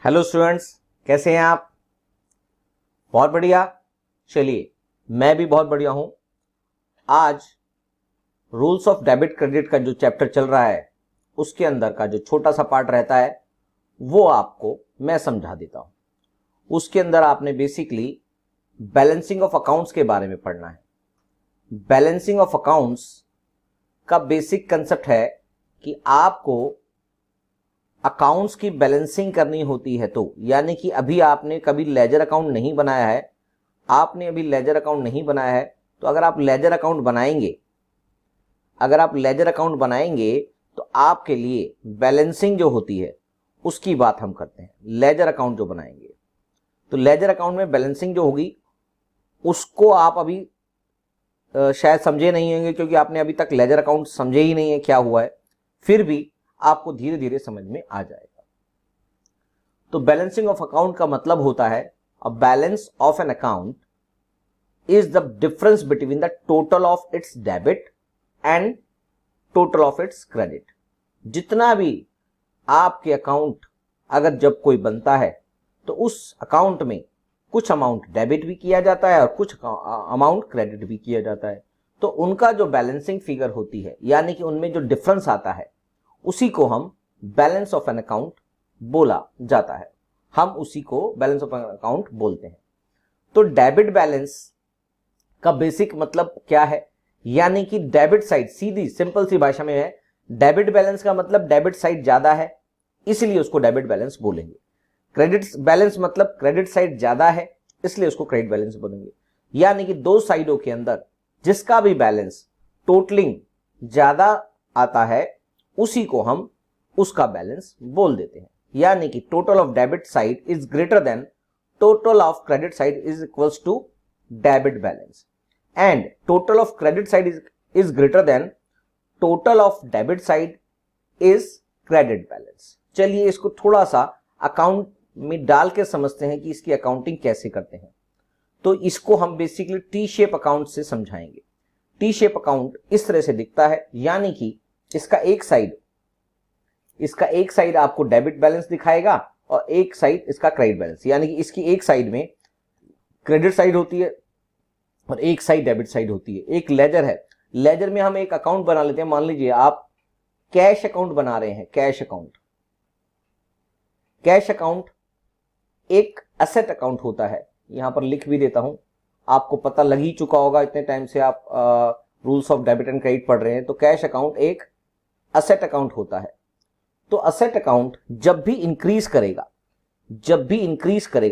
Hello students, कैसे हैं आप? बहुत बढ़िया। चलिए, मैं भी बहुत बढ़िया हूं। आज रूल्स ऑफ डेबिट क्रेडिट का जो चैप्टर चल रहा है उसके अंदर का जो छोटा सा पार्ट रहता है वो आपको मैं समझा देता हूं। उसके अंदर आपने बेसिकली बैलेंसिंग ऑफ अकाउंट्स के बारे में पढ़ना है। बैलेंसिंग ऑफ अकाउंट्स का बेसिक कंसेप्ट है कि आपको अकाउंट्स की बैलेंसिंग करनी होती है। तो यानी कि अभी आपने कभी लेजर अकाउंट नहीं बनाया है, तो अगर आप लेजर अकाउंट बनाएंगे तो आपके लिए बैलेंसिंग जो होती है उसकी बात हम करते हैं। लेजर अकाउंट जो बनाएंगे तो लेजर अकाउंट में बैलेंसिंग जो होगी उसको आप अभी शायद समझे नहीं होंगे, क्योंकि आपने अभी तक लेजर अकाउंट समझे ही नहीं है क्या हुआ है। फिर भी आपको धीरे धीरे समझ में आ जाएगा। तो बैलेंसिंग ऑफ अकाउंट का मतलब होता है a balance of an account is the difference between the total of its debit and total of its credit. जितना भी आपके अकाउंट अगर जब कोई बनता है तो उस अकाउंट में कुछ अमाउंट डेबिट भी किया जाता है और कुछ अमाउंट क्रेडिट भी किया जाता है। तो उनका जो बैलेंसिंग फिगर होती है, यानी कि उनमें जो डिफरेंस आता है, उसी को हम बैलेंस ऑफ एन अकाउंट बोला जाता है। हम उसी को बैलेंस ऑफ एन अकाउंट बोलते हैं। तो डेबिट बैलेंस का बेसिक मतलब क्या है? यानी कि डेबिट साइड, सीधी सिंपल सी भाषा में है, डेबिट बैलेंस का मतलब डेबिट साइड ज्यादा है, इसलिए उसको डेबिट बैलेंस बोलेंगे। क्रेडिट बैलेंस मतलब क्रेडिट साइड ज्यादा है, इसलिए उसको क्रेडिट बैलेंस बोलेंगे। यानी कि दो साइडों के अंदर जिसका भी बैलेंस टोटलिंग ज्यादा आता है उसी को हम उसका बैलेंस बोल देते हैं। यानी कि total of debit side is greater than total of credit side is equals to debit balance, and total of credit side is greater than total of debit side is credit balance. चलिए इसको थोड़ा सा account में डाल के समझते हैं कि इसकी अकाउंटिंग कैसे करते हैं। तो इसको हम बेसिकली टी शेप अकाउंट से समझाएंगे। टी शेप अकाउंट इस तरह से दिखता है, यानी कि इसका एक साइड आपको डेबिट बैलेंस दिखाएगा और एक साइड इसका क्रेडिट बैलेंस। यानी कि इसकी एक साइड में क्रेडिट साइड होती है और एक साइड डेबिट साइड होती है। एक लेजर है, लेजर में हम एक अकाउंट बना लेते हैं। मान लीजिए आप कैश अकाउंट बना रहे हैं। कैश अकाउंट एक एसेट अकाउंट होता है। यहां पर लिख भी देता हूं, आपको पता लग ही चुका होगा, इतने टाइम से आप rules of debit and credit पढ़ रहे हैं। तो कैश अकाउंट एक एसेट अकाउंट होता है। तो एसेट अकाउंट जब भी इंक्रीज करेगा,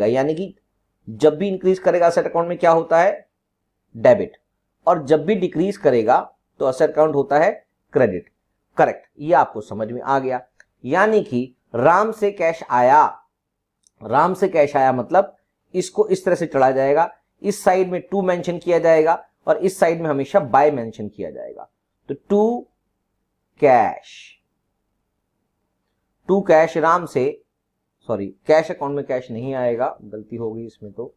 यानी कि जब भी इंक्रीज करेगा एसेट अकाउंट में क्या होता है? डेबिट। और जब भी डिक्रीज करेगा तो एसेट अकाउंट होता है क्रेडिट। करेक्ट, ये आपको समझ में आ गया। यानी कि राम से कैश आया मतलब इसको इस तरह से चढ़ा जाएगा, इस साइड में टू मेंशन किया जाएगा और इस साइड में हमेशा बाय मेंशन किया जाएगा। तो टू कैश राम से, सॉरी कैश अकाउंट में कैश नहीं आएगा, गलती हो गई इसमें। तो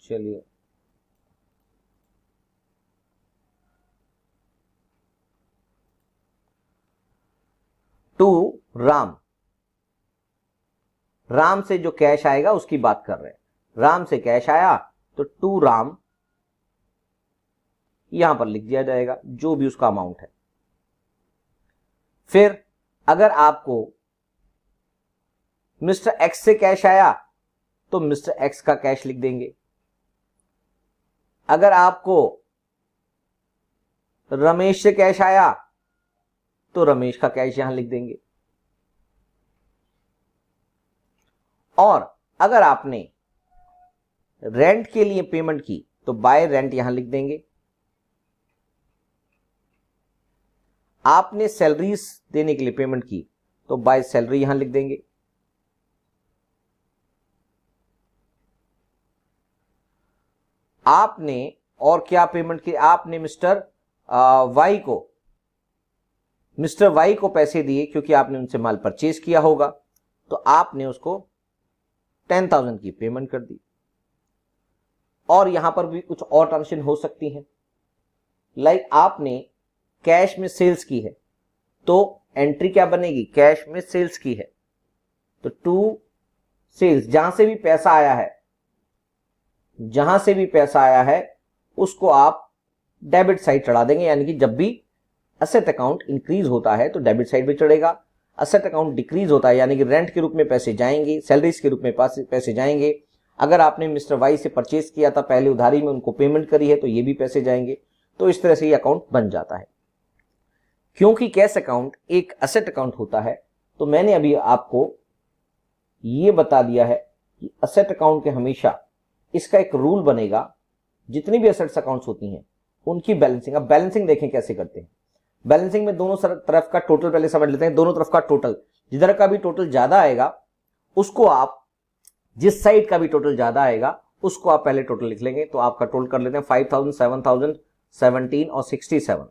चलिए टू राम से जो कैश आएगा उसकी बात कर रहे हैं। राम से कैश आया तो टू राम यहां पर लिख दिया जाएगा जो भी उसका अमाउंट है। फिर अगर आपको मिस्टर एक्स से कैश आया तो मिस्टर एक्स का कैश लिख देंगे। अगर आपको रमेश से कैश आया तो रमेश का कैश यहां लिख देंगे। और अगर आपने रेंट के लिए पेमेंट की तो बाय रेंट यहां लिख देंगे। आपने सैलरीज देने के लिए पेमेंट की तो बाय सैलरी यहां लिख देंगे। आपने और क्या पेमेंट की? आपने मिस्टर वाई को पैसे दिए क्योंकि आपने उनसे माल परचेज किया होगा, तो आपने उसको 10,000 की पेमेंट कर दी। और यहां पर भी कुछ और ट्रांजेक्शन हो सकती है, लाइक आपने कैश में सेल्स की है तो एंट्री क्या बनेगी? कैश में सेल्स की है तो टू सेल्स, जहां से भी पैसा आया है, जहां से भी पैसा आया है उसको आप डेबिट साइड चढ़ा देंगे, यानी कि जब भी असेट अकाउंट इंक्रीज होता है तो डेबिट साइड पे चढ़ेगा, असेट अकाउंट डिक्रीज होता है यानी कि रेंट के रूप में पैसे जाएंगे, सैलरीज के रूप में पैसे जाएंगे। अगर आपने मिस्टर वाई से परचेज किया था पहले उधारी में, उनको पेमेंट करी है तो ये भी पैसे जाएंगे। तो इस तरह से ये अकाउंट बन जाता है। क्योंकि कैश अकाउंट एक असेट अकाउंट होता है तो मैंने अभी आपको ये बता दिया है कि असेट अकाउंट के हमेशा इसका एक रूल बनेगा, जितनी भी असेट्स अकाउंट्स होती हैं उनकी बैलेंसिंग। अब बैलेंसिंग देखें कैसे करते हैं। बैलेंसिंग में दोनों तरफ का टोटल पहले समझ लेते हैं। दोनों तरफ का टोटल, जिधर का भी टोटल ज्यादा आएगा उसको आप, जिस साइड का भी टोटल ज्यादा आएगा उसको आप पहले टोटल लिख लेंगे। तो आपका टोटल कर लेते हैं 5000, 7000, 17 और 67।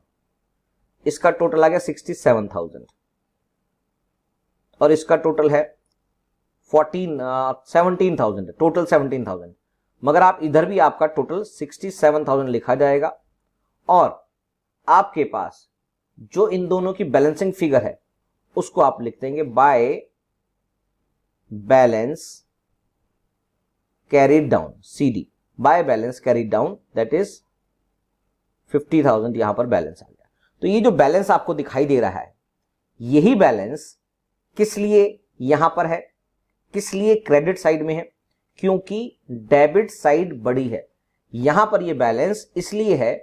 इसका टोटल आ गया 67,000 और इसका टोटल है 17,000, टोटल 17,000। मगर आप इधर भी आपका टोटल 67,000 लिखा जाएगा और आपके पास जो इन दोनों की बैलेंसिंग फिगर है उसको आप लिख देंगे by balance carried down, CD, by balance carried down, that is 50,000 यहां पर बैलेंस आ गया। तो ये जो बैलेंस आपको दिखाई दे रहा है, यही बैलेंस किस लिए यहां पर है, किस लिए क्रेडिट साइड में है, क्योंकि डेबिट साइड बड़ी है। यहां पर ये बैलेंस इसलिए है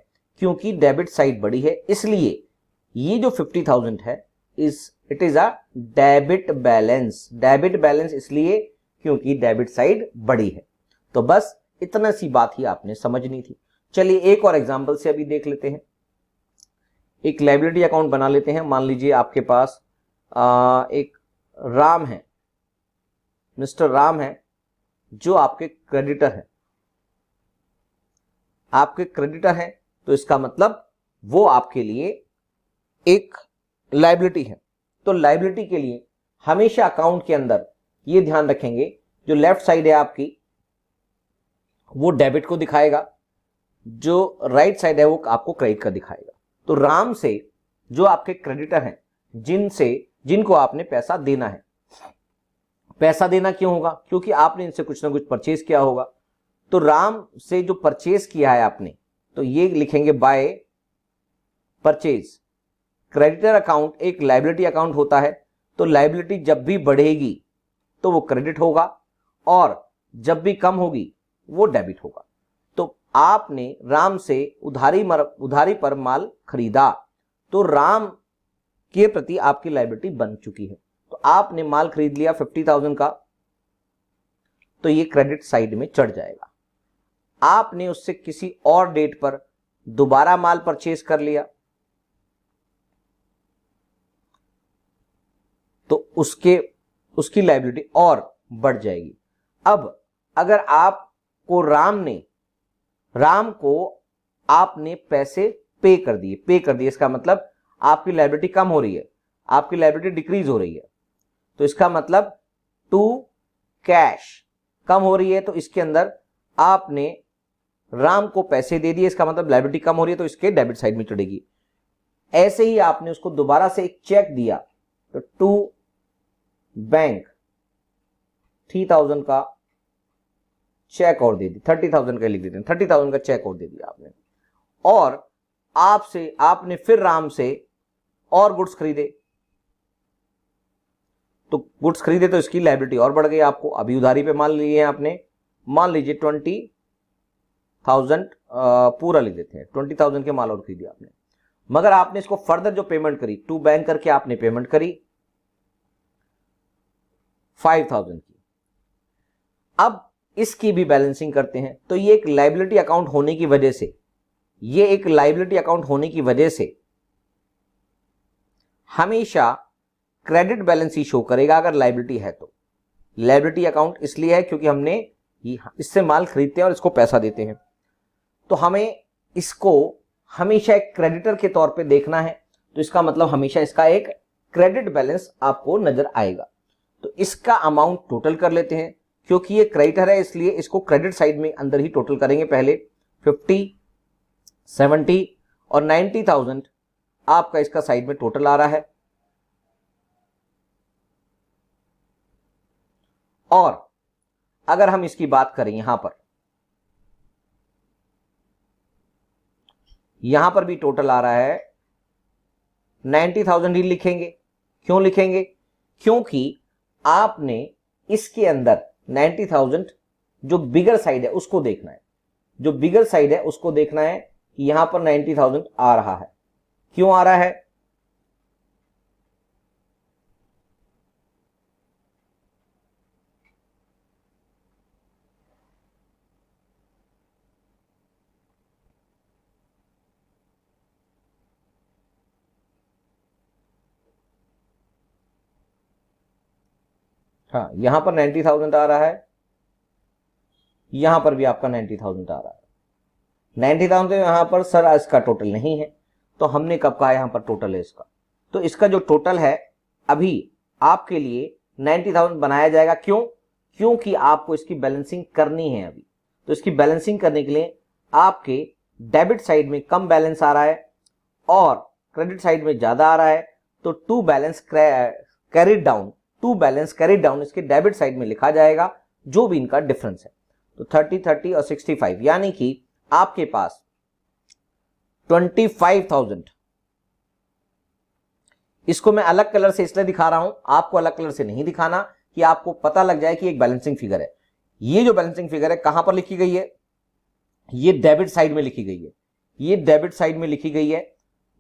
क्योंकि डेबिट साइड बड़ी है, इसलिए ये जो 50,000 है it is a debit balance. Debit balance इसलिए क्योंकि डेबिट साइड बड़ी है। तो बस इतना सी बात ही आपने समझनी थी। चलिए एक और एग्जांपल से अभी देख लेते हैं। एक लायबिलिटी अकाउंट बना लेते हैं। मान लीजिए आपके पास एक राम है, मिस्टर राम है, जो आपके क्रेडिटर है। आपके क्रेडिटर है तो इसका मतलब वो आपके लिए एक लायबिलिटी है। तो लायबिलिटी के लिए हमेशा अकाउंट के अंदर ये ध्यान रखेंगे, जो लेफ्ट साइड है आपकी वो डेबिट को दिखाएगा, जो राइट साइड है वो आपको क्रेडिट का दिखाएगा। तो राम से जो आपके क्रेडिटर हैं, जिनको आपने पैसा देना है, पैसा देना क्यों होगा, क्योंकि आपने इनसे कुछ ना कुछ परचेज किया होगा। तो राम से जो परचेज किया है आपने, तो ये लिखेंगे बाय परचेज। क्रेडिटर अकाउंट एक लायबिलिटी अकाउंट होता है, तो लायबिलिटी जब भी बढ़ेगी तो वो क्रेडिट होगा और जब भी कम होगी वो डेबिट होगा। तो आपने राम से उधारी पर माल खरीदा तो राम के प्रति आपकी लायबिलिटी बन चुकी है। तो आपने माल खरीद लिया 50,000 का, तो ये क्रेडिट साइड में चढ़ जाएगा। आपने उससे किसी और डेट पर दोबारा माल परचेज कर लिया तो उसकी लायबिलिटी और बढ़ जाएगी। अब अगर आपको राम को आपने पैसे पे कर दिए, इसका मतलब आपकी लायबिलिटी कम हो रही है, आपकी लायबिलिटी डिक्रीज हो रही है। तो इसका मतलब टू कैश कम हो रही है, तो इसके अंदर आपने राम को पैसे दे दिए, इसका मतलब लायबिलिटी कम हो रही है तो इसके डेबिट साइड में चढ़ेगी। ऐसे ही आपने उसको दोबारा से एक चेक दिया तो टू बैंक 3,000 का चेक और दे दी, 30,000 का लिख देते हैं, 30,000 का चेक और दे दिया आपने। और आपने फिर राम से और गुड्स खरीदे, तो गुड्स खरीदे तो इसकी लायबिलिटी और बढ़ गई आपको। अभी उधारी पे माल लिए हैं आपने, मान लीजिए 20,000 पूरा लिख देते हैं, 20,000 के माल और खरीदे आपने। मगर आपने इसको फर्दर जो पेमेंट करी, टू बैंक करके आपने पेमेंट करी 5,000 की। अब इसकी भी बैलेंसिंग करते हैं। तो ये एक लायबिलिटी अकाउंट होने की वजह से हमेशा क्रेडिट बैलेंस ही शो करेगा अगर लायबिलिटी है तो। लायबिलिटी अकाउंट इसलिए है क्योंकि हमने इससे माल खरीदते हैं और इसको पैसा देते हैं, तो हमें इसको हमेशा एक क्रेडिटर के तौर पे देखना है। तो इसका मतलब हमेशा इसका एक क्रेडिट बैलेंस आपको नजर आएगा। तो इसका अमाउंट टोटल कर लेते हैं, क्योंकि ये क्रेडिटर है इसलिए इसको क्रेडिट साइड में अंदर ही टोटल करेंगे। पहले 50, 70 और 90,000 आपका इसका साइड में टोटल आ रहा है। और अगर हम इसकी बात करें यहां पर भी टोटल आ रहा है 90,000 ही लिखेंगे। क्यों लिखेंगे? क्योंकि आपने इसके अंदर 90,000 जो बिगर साइड है उसको देखना है, जो बिगर साइड है उसको देखना है कि यहां पर 90,000 आ रहा है। क्यों आ रहा है? हाँ, यहां पर 90,000 आ रहा है, यहां पर भी आपका 90,000 आ रहा है। 90,000 यहां पर सर इसका टोटल नहीं है, तो हमने कब कहा यहां पर टोटल है इसका? तो इसका जो टोटल है अभी आपके लिए 90,000 बनाया जाएगा। क्यों? क्योंकि आपको इसकी बैलेंसिंग करनी है अभी। तो इसकी बैलेंसिंग करने के लिए आपके डेबिट साइड में कम बैलेंस आ रहा है और क्रेडिट साइड में ज्यादा आ रहा है, तो टू बैलेंस कैरिड डाउन इसके डेबिट साइड में लिखा जाएगा, जो भी इनका डिफरेंस है। तो 30, 30 और 65, यानी कि आपके पास 25,000। इसको मैं अलग कलर से इसलिए दिखा रहा हूं, आपको अलग कलर से नहीं दिखाना, कि आपको पता लग जाए कि एक बैलेंसिंग फिगर है। ये जो बैलेंसिंग फिगर है कहां पर लिखी गई है? ये डेबिट साइड में लिखी गई है, ये डेबिट साइड में लिखी गई है।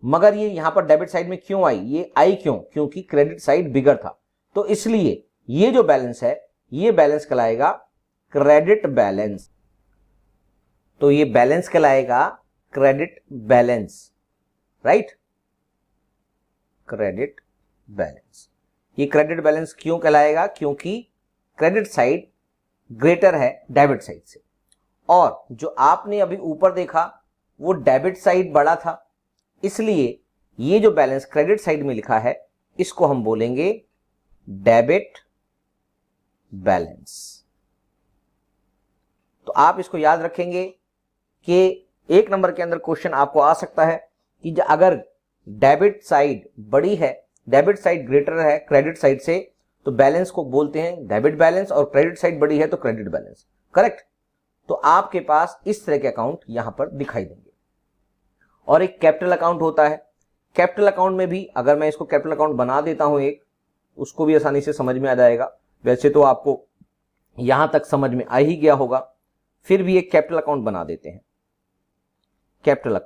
मगर ये यहां पर डेबिट साइड में क्यों आई? ये आई क्यों? क्योंकि क्रेडिट साइड बिगर था, तो इसलिए ये जो बैलेंस है ये बैलेंस कहलाएगा क्रेडिट बैलेंस। तो ये बैलेंस कहलाएगा credit balance, right? Credit balance. ये क्रेडिट बैलेंस क्यों कहलाएगा? क्योंकि क्रेडिट साइड ग्रेटर है डेबिट साइड से, और जो आपने अभी ऊपर देखा वो डेबिट साइड बड़ा था, इसलिए ये जो बैलेंस क्रेडिट साइड में लिखा है इसको हम बोलेंगे डेबिट बैलेंस। तो आप इसको याद रखेंगे कि 1 नंबर के अंदर क्वेश्चन आपको आ सकता है कि अगर डेबिट साइड बड़ी है, डेबिट साइड ग्रेटर है क्रेडिट साइड से, तो बैलेंस को बोलते हैं डेबिट बैलेंस, और क्रेडिट साइड बड़ी है तो क्रेडिट बैलेंस। करेक्ट? तो आपके पास इस तरह के अकाउंट यहां पर दिखाई देंगे। और एक कैपिटल अकाउंट होता है। कैपिटल अकाउंट में भी अगर मैं इसको कैपिटल अकाउंट बना देता हूं एक, उसको भी आसानी से समझ में आ जाएगा। वैसे तो आपको यहां तक समझ में आ ही गया होगा, फिर भी एक कैपिटल अकाउंट बना देते हैं। कैपिटल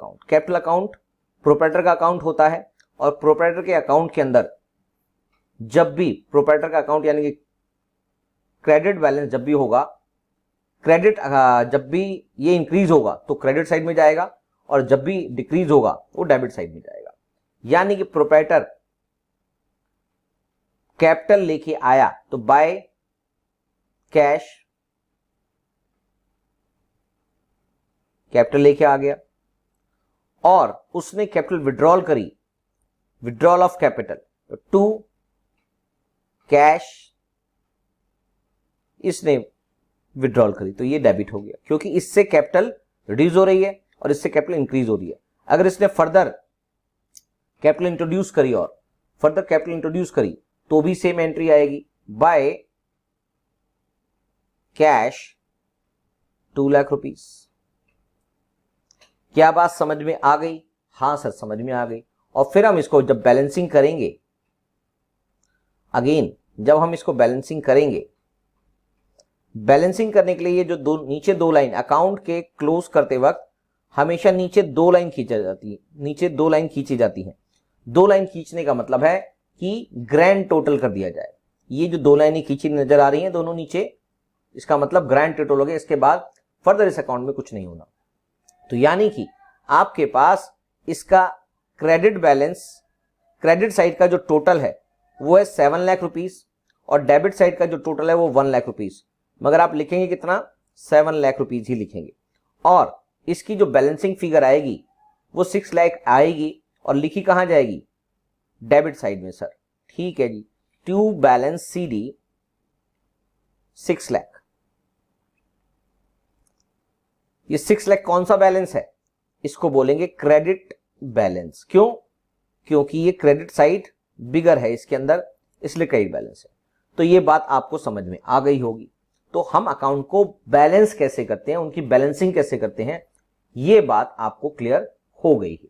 अकाउंट प्रोप्राइटर का अकाउंट होता है, और प्रोप्राइटर के अकाउंट के अंदर जब भी प्रोप्राइटर का अकाउंट यानी कि क्रेडिट बैलेंस जब भी होगा, जब भी ये इंक्रीज होगा तो क्रेडिट साइड में जाएगा, और जब भी डिक्रीज होगा वो डेबिट साइड में जाएगा। यानी कि प्रोप्राइटर कैपिटल लेके आया तो बाय कैश कैपिटल लेके आ गया, और उसने कैपिटल विड्रॉल करी, विड्रॉल ऑफ कैपिटल, तो टू कैश इसने विड्रॉल करी, तो ये डेबिट हो गया, क्योंकि इससे कैपिटल रिड्यूस हो रही है और इससे कैपिटल इंक्रीज हो रही है। अगर इसने फर्दर कैपिटल इंट्रोड्यूस करी और फर्दर कैपिटल इंट्रोड्यूस करी तो भी सेम एंट्री आएगी, बाय कैश 2 लाख रुपीस। क्या बात समझ में आ गई? हां सर समझ में आ गई। और फिर हम इसको जब बैलेंसिंग करेंगे, अगेन जब हम इसको बैलेंसिंग करेंगे, बैलेंसिंग करने के लिए ये जो नीचे 2 लाइन अकाउंट के क्लोज करते वक्त हमेशा नीचे 2 लाइन खींची जाती है, नीचे 2 लाइन खींची जाती है। 2 लाइन खींचने का मतलब है कि ग्रैंड टोटल कर दिया जाए। ये जो 2 लाइनें खींची नजर आ रही हैं दोनों नीचे, इसका मतलब ग्रैंड टोटल हो गया, इसके बाद फर्दर इस अकाउंट में कुछ नहीं होना। तो यानी कि आपके पास इसका क्रेडिट बैलेंस, क्रेडिट साइड का जो टोटल है वो है 7 लाख रुपीस, और डेबिट साइड का जो टोटल है वो 1 लाख रुपीस। मगर आप लिखेंगे कितना? 7 लाख रुपीस ही लिखेंगे, और इसकी जो बैलेंसिंग फिगर आएगी वो 6 लाख आएगी, और लिखी कहां जाएगी? डेबिट साइड में। सर ठीक है जी, टू बैलेंस CD 6 लाख। ये 6 लाख कौन सा बैलेंस है? इसको बोलेंगे क्रेडिट बैलेंस। क्यों? क्योंकि ये क्रेडिट साइड बिगर है इसके अंदर, इसलिए क्रेडिट बैलेंस है। तो ये बात आपको समझ में आ गई होगी। तो हम अकाउंट को बैलेंस कैसे करते हैं, उनकी बैलेंसिंग कैसे करते हैं, ये बात आपको क्लियर हो गई है।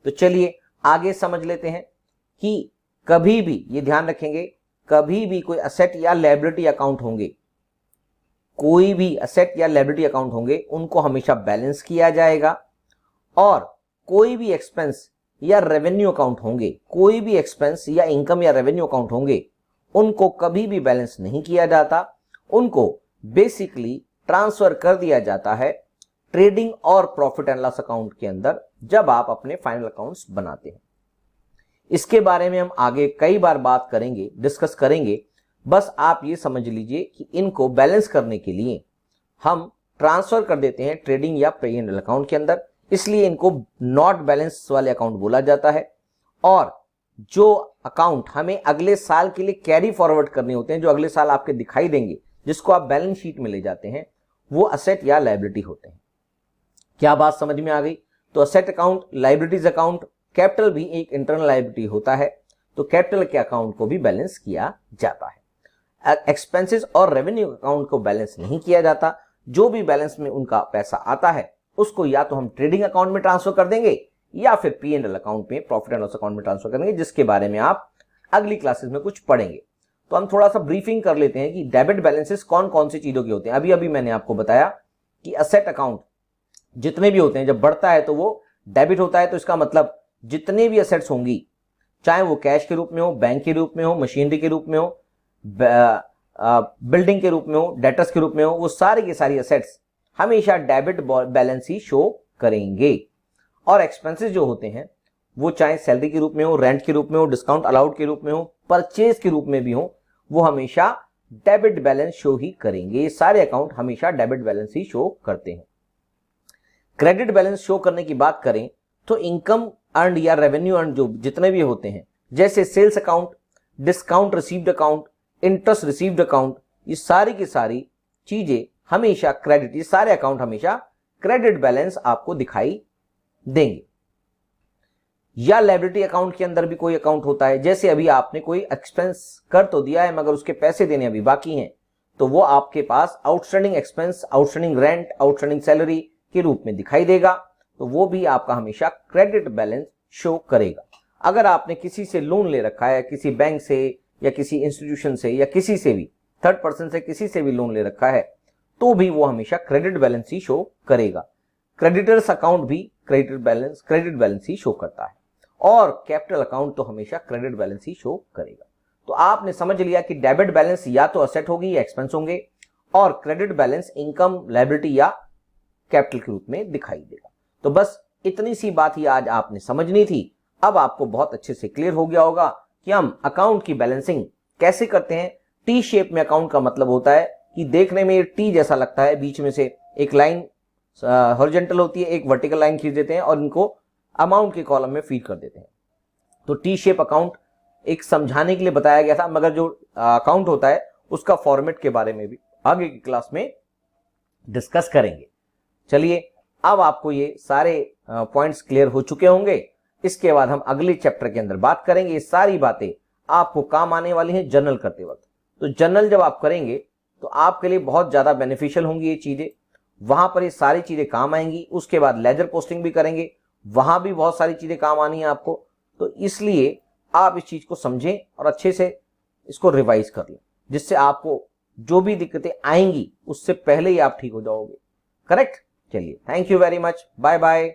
तो चलिए आगे समझ लेते हैं कि कभी भी ये ध्यान रखेंगे, कभी भी कोई असेट या लायबिलिटी अकाउंट होंगे, कोई भी असेट या लायबिलिटी अकाउंट होंगे, उनको हमेशा बैलेंस किया जाएगा। और कोई भी एक्सपेंस या रेवेन्यू अकाउंट होंगे, कोई भी एक्सपेंस या इनकम या रेवेन्यू अकाउंट होंगे, उनको कभी भी बैलेंस नहीं किया जाता, उनको बेसिकली ट्रांसफर कर दिया जाता है ट्रेडिंग और प्रॉफिट एंड लॉस अकाउंट के अंदर जब आप अपने फाइनल अकाउंट्स बनाते हैं। इसके बारे में हम आगे कई बार बात करेंगे, डिस्कस करेंगे। बस आप ये समझ लीजिए कि इनको बैलेंस करने के लिए हम ट्रांसफर कर देते हैं ट्रेडिंग या P&L अकाउंट के अंदर, इसलिए इनको नॉट बैलेंस वाले अकाउंट बोला जाता है। और जो अकाउंट हमें अगले साल के लिए कैरी फॉरवर्ड करने होते हैं, जो अगले साल आपके दिखाई देंगे, जिसको आप बैलेंस शीट में ले जाते हैं, वो असेट या लायबिलिटी होते हैं। क्या बात समझ में आ गई? तो asset account, liabilities account, capital भी एक इंटरनल लायबिलिटी होता है, तो कैपिटल के अकाउंट को भी बैलेंस किया जाता है। एक्सपेंसेस और रेवेन्यू अकाउंट को बैलेंस नहीं किया जाता। जो भी बैलेंस में उनका पैसा आता है उसको या तो हम ट्रेडिंग अकाउंट में ट्रांसफर कर देंगे या फिर P&L अकाउंट में, प्रॉफिट एंड लॉस अकाउंट में ट्रांसफर करेंगे, जिसके बारे में आप अगली क्लासेस में कुछ पढ़ेंगे। तो हम थोड़ा सा ब्रीफिंग कर लेते हैं कि डेबिट बैलेंसेस कौन कौन सी चीजों के होते हैं। अभी मैंने आपको बताया कि असेट अकाउंट जितने भी होते हैं, जब बढ़ता है तो वो डेबिट होता है। तो इसका मतलब जितने भी असेट्स होंगी, चाहे वो कैश के रूप में हो, बैंक के रूप में हो, मशीनरी के रूप में हो, बिल्डिंग के रूप में हो, डेटर्स के रूप में हो, वो सारी की सारी असेट्स हमेशा डेबिट बैलेंस ही शो करेंगे। और एक्सपेंसेस जो होते हैं वो चाहे सैलरी के रूप में हो, रेंट के रूप में हो, डिस्काउंट अलाउड के रूप में हो, परचेज के रूप में भी हो, वो हमेशा डेबिट बैलेंस शो ही करेंगे। ये सारे अकाउंट हमेशा डेबिट बैलेंस ही शो करते हैं। क्रेडिट बैलेंस शो करने की बात करें तो इनकम अर्न या रेवेन्यू अर्न जो जितने भी होते हैं, जैसे sales account, discount received account, interest received account, ये सारी की सारी चीजें हमेशा क्रेडिट, ये सारे अकाउंट हमेशा क्रेडिट बैलेंस आपको दिखाई देंगे। या लायबिलिटी अकाउंट के अंदर भी कोई अकाउंट होता है, जैसे अभी आपने कोई एक्सपेंस कर तो दिया है मगर उसके पैसे देने अभी बाकी हैं, तो वो आपके पास outstanding expense, outstanding rent, outstanding salary के रूप में दिखाई देगा। तो वो भी आपका हमेशा क्रेडिट बैलेंस शो करेगा। अगर आपने किसी से लोन ले रखा है, किसी बैंक से या किसी इंस्टीट्यूशन से या किसी से भी, थर्ड पर्सन से किसी से भी लोन ले रखा है, तो भी वो हमेशा क्रेडिट बैलेंस ही शो करेगा। क्रेडिटर्स अकाउंट भी क्रेडिट बैलेंस ही शो करता है। और कैपिटल अकाउंट तो हमेशा क्रेडिट बैलेंस ही शो करेगा। तो आपने समझ लिया कि डेबिट बैलेंस या तो असेट होगी या एक्सपेंस होंगे, और क्रेडिट बैलेंस इनकम, लायबिलिटी या कैपिटल के रूप में दिखाई देगा। तो बस इतनी सी बात ही आज आपने समझनी थी। अब आपको बहुत अच्छे से क्लियर हो गया होगा कि हम अकाउंट की बैलेंसिंग कैसे करते हैं। टी शेप में अकाउंट का मतलब होता है कि देखने में टी जैसा लगता है, बीच में से एक लाइन हॉरिजॉन्टल होती है, एक वर्टिकल लाइन खींच देते हैं और इनको अमाउंट के कॉलम में फीड कर देते हैं। तो टी शेप अकाउंट एक समझाने के लिए बताया गया था, मगर जो अकाउंट होता है उसका फॉर्मेट के बारे में भी आगे की क्लास में डिस्कस करेंगे। चलिए, अब आपको ये सारे पॉइंट्स क्लियर हो चुके होंगे। इसके बाद हम अगले चैप्टर के अंदर बात करेंगे। ये सारी बातें आपको काम आने वाली हैं जर्नल करते वक्त। तो जर्नल जब आप करेंगे तो आपके लिए बहुत ज्यादा बेनिफिशियल होंगी ये चीजें, वहां पर ये सारी चीजें काम आएंगी। उसके बाद लेजर पोस्टिंग भी करेंगे, वहां भी बहुत सारी चीजें काम आनी है आपको। तो इसलिए आप इस चीज को समझें और अच्छे से इसको रिवाइज कर लें, जिससे आपको जो भी दिक्कतें आएंगी उससे पहले ही आप ठीक हो जाओगे। करेक्ट? चलिए, thank you very much, bye bye.